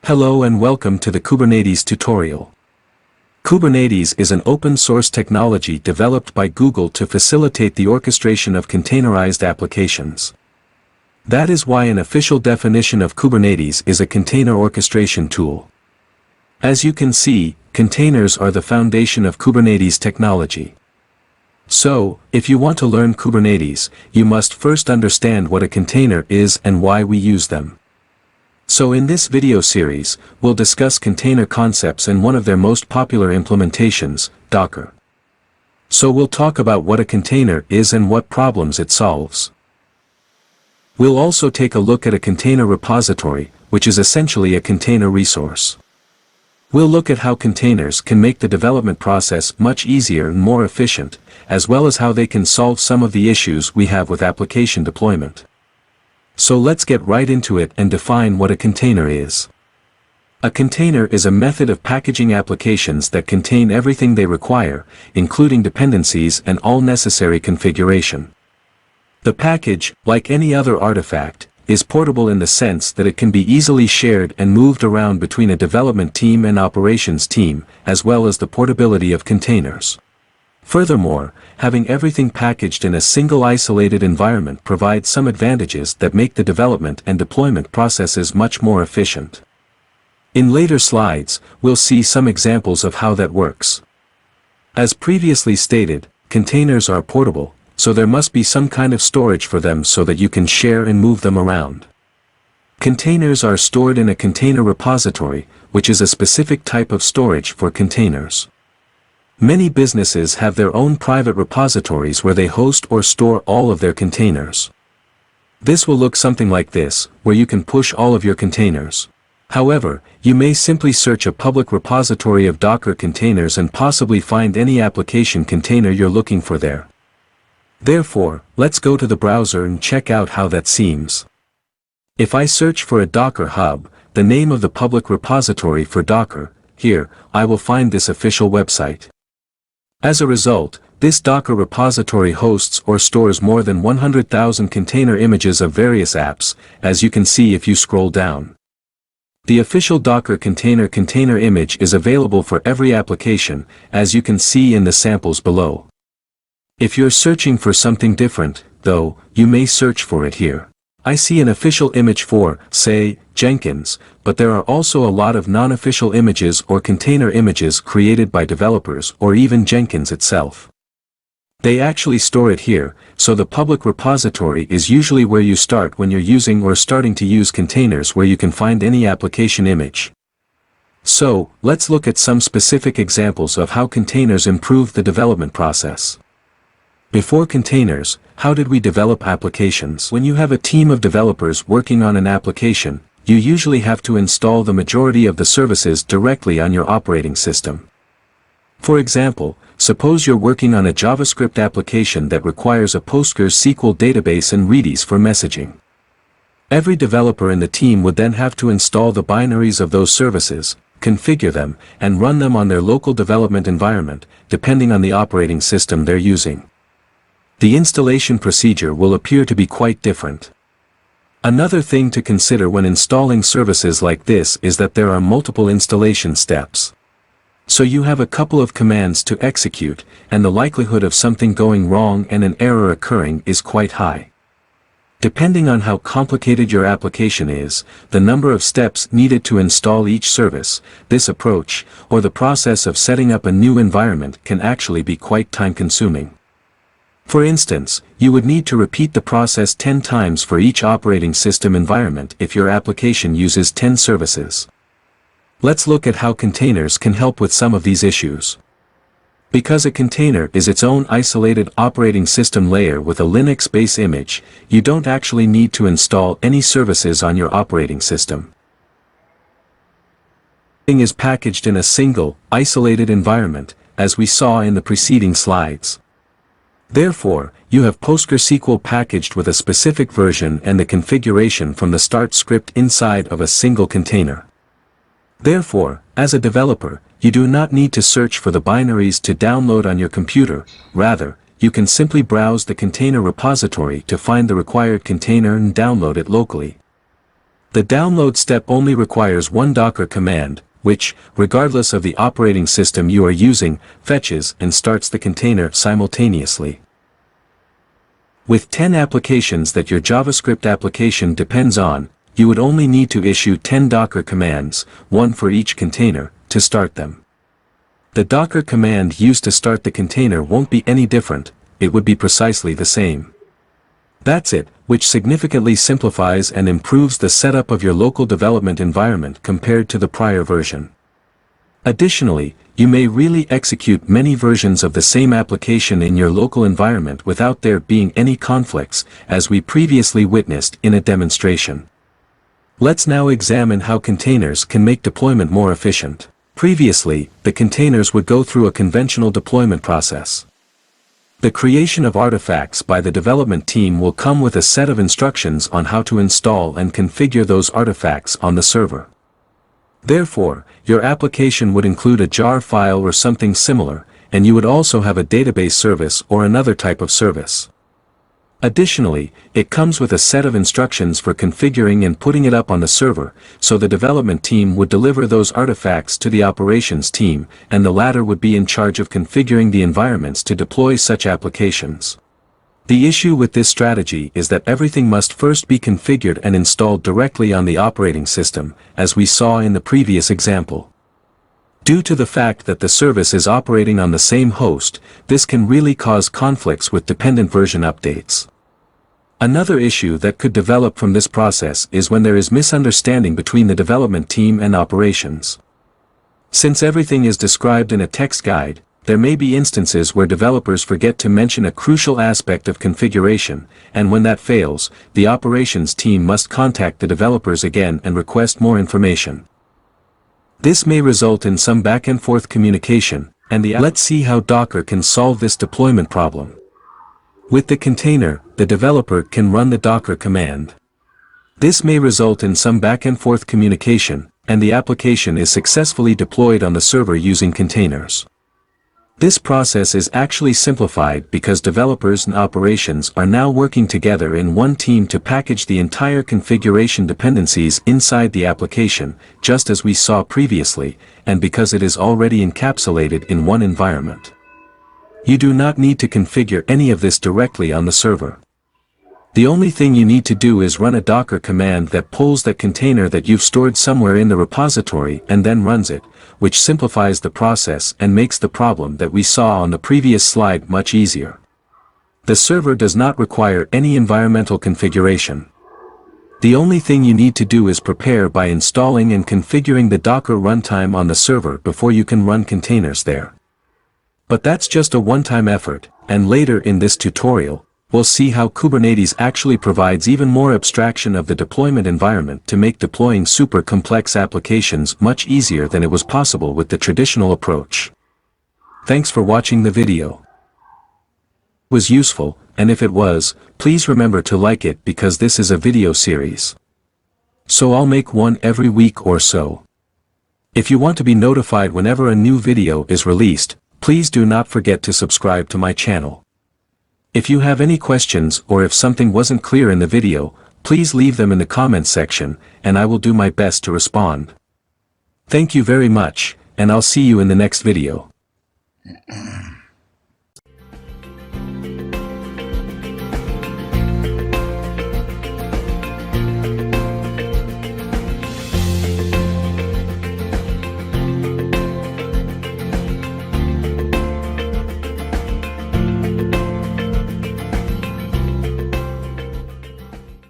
Hello and welcome to the Kubernetes tutorial. Kubernetes is an open-source technology developed by Google to facilitate the orchestration of containerized applications. That is why an official definition of Kubernetes is a container orchestration tool. As you can see, containers are the foundation of Kubernetes technology. So, if you want to learn Kubernetes, you must first understand what a container is and why we use them. So in this video series, we'll discuss container concepts and one of their most popular implementations, Docker. So we'll talk about what a container is and what problems it solves. We'll also take a look at a container repository, which is essentially a container resource. We'll look at how containers can make the development process much easier and more efficient, as well as how they can solve some of the issues we have with application deployment. So let's get right into it and define what a container is. A container is a method of packaging applications that contain everything they require, including dependencies and all necessary configuration. The package, like any other artifact, is portable in the sense that it can be easily shared and moved around between a development team and operations team, as well as the portability of containers. Furthermore, having everything packaged in a single isolated environment provides some advantages that make the development and deployment processes much more efficient. In later slides, we'll see some examples of how that works. As previously stated, containers are portable, so there must be some kind of storage for them so that you can share and move them around. Containers are stored in a container repository, which is a specific type of storage for containers. Many businesses have their own private repositories where they host or store all of their containers. This will look something like this, where you can push all of your containers. However, you may simply search a public repository of Docker containers and possibly find any application container you're looking for there. Therefore, let's go to the browser and check out how that seems. If I search for a Docker hub, the name of the public repository for Docker, here, I will find this official website. As a result, this Docker repository hosts or stores more than 100,000 container images of various apps, as you can see if you scroll down. The official Docker container image is available for every application, as you can see in the samples below. If you're searching for something different, though, you may search for it here. I see an official image for, say, Jenkins, but there are also a lot of non-official images or container images created by developers or even Jenkins itself. They actually store it here, so the public repository is usually where you start when you're using or starting to use containers where you can find any application image. So, let's look at some specific examples of how containers improve the development process. Before containers, how did we develop applications? When you have a team of developers working on an application, you usually have to install the majority of the services directly on your operating system. For example, suppose you're working on a JavaScript application that requires a PostgreSQL database and Redis for messaging. Every developer in the team would then have to install the binaries of those services, configure them, and run them on their local development environment, depending on the operating system they're using. The installation procedure will appear to be quite different. Another thing to consider when installing services like this is that there are multiple installation steps. So you have a couple of commands to execute, and the likelihood of something going wrong and an error occurring is quite high. Depending on how complicated your application is, the number of steps needed to install each service, this approach, or the process of setting up a new environment can actually be quite time-consuming. For instance, you would need to repeat the process 10 times for each operating system environment if your application uses 10 services. Let's look at how containers can help with some of these issues. Because a container is its own isolated operating system layer with a Linux base image, you don't actually need to install any services on your operating system. Everything is packaged in a single, isolated environment, as we saw in the preceding slides. Therefore, you have PostgreSQL packaged with a specific version and the configuration from the start script inside of a single container. Therefore, as a developer, you do not need to search for the binaries to download on your computer, rather, you can simply browse the container repository to find the required container and download it locally. The download step only requires one Docker command, which, regardless of the operating system you are using, fetches and starts the container simultaneously. With 10 applications that your JavaScript application depends on, you would only need to issue 10 Docker commands, one for each container, to start them. The Docker command used to start the container won't be any different, it would be precisely the same. That's it, which significantly simplifies and improves the setup of your local development environment compared to the prior version. Additionally, you may really execute many versions of the same application in your local environment without there being any conflicts, as we previously witnessed in a demonstration. Let's now examine how containers can make deployment more efficient. Previously, the containers would go through a conventional deployment process. The creation of artifacts by the development team will come with a set of instructions on how to install and configure those artifacts on the server. Therefore, your application would include a jar file or something similar, and you would also have a database service or another type of service. Additionally, it comes with a set of instructions for configuring and putting it up on the server, so the development team would deliver those artifacts to the operations team, and the latter would be in charge of configuring the environments to deploy such applications. The issue with this strategy is that everything must first be configured and installed directly on the operating system, as we saw in the previous example. Due to the fact that the service is operating on the same host, this can really cause conflicts with dependent version updates. Another issue that could develop from this process is when there is misunderstanding between the development team and operations. Since everything is described in a text guide, there may be instances where developers forget to mention a crucial aspect of configuration, and when that fails, the operations team must contact the developers again and request more information. This may result in some back-and-forth communication, and let's see how Docker can solve this deployment problem. With the container, the developer can run the Docker command. This may result in some back-and-forth communication, and the application is successfully deployed on the server using containers. This process is actually simplified because developers and operations are now working together in one team to package the entire configuration dependencies inside the application, just as we saw previously, and because it is already encapsulated in one environment. You do not need to configure any of this directly on the server. The only thing you need to do is run a Docker command that pulls that container that you've stored somewhere in the repository and then runs it, which simplifies the process and makes the problem that we saw on the previous slide much easier. The server does not require any environmental configuration. The only thing you need to do is prepare by installing and configuring the Docker runtime on the server before you can run containers there. But that's just a one-time effort, and later in this tutorial, we'll see how Kubernetes actually provides even more abstraction of the deployment environment to make deploying super complex applications much easier than it was possible with the traditional approach. Thanks for watching the video. It was useful, and if it was, please remember to like it because this is a video series. So I'll make one every week or so. If you want to be notified whenever a new video is released, please do not forget to subscribe to my channel. If you have any questions or if something wasn't clear in the video, please leave them in the comments section, and I will do my best to respond. Thank you very much, and I'll see you in the next video.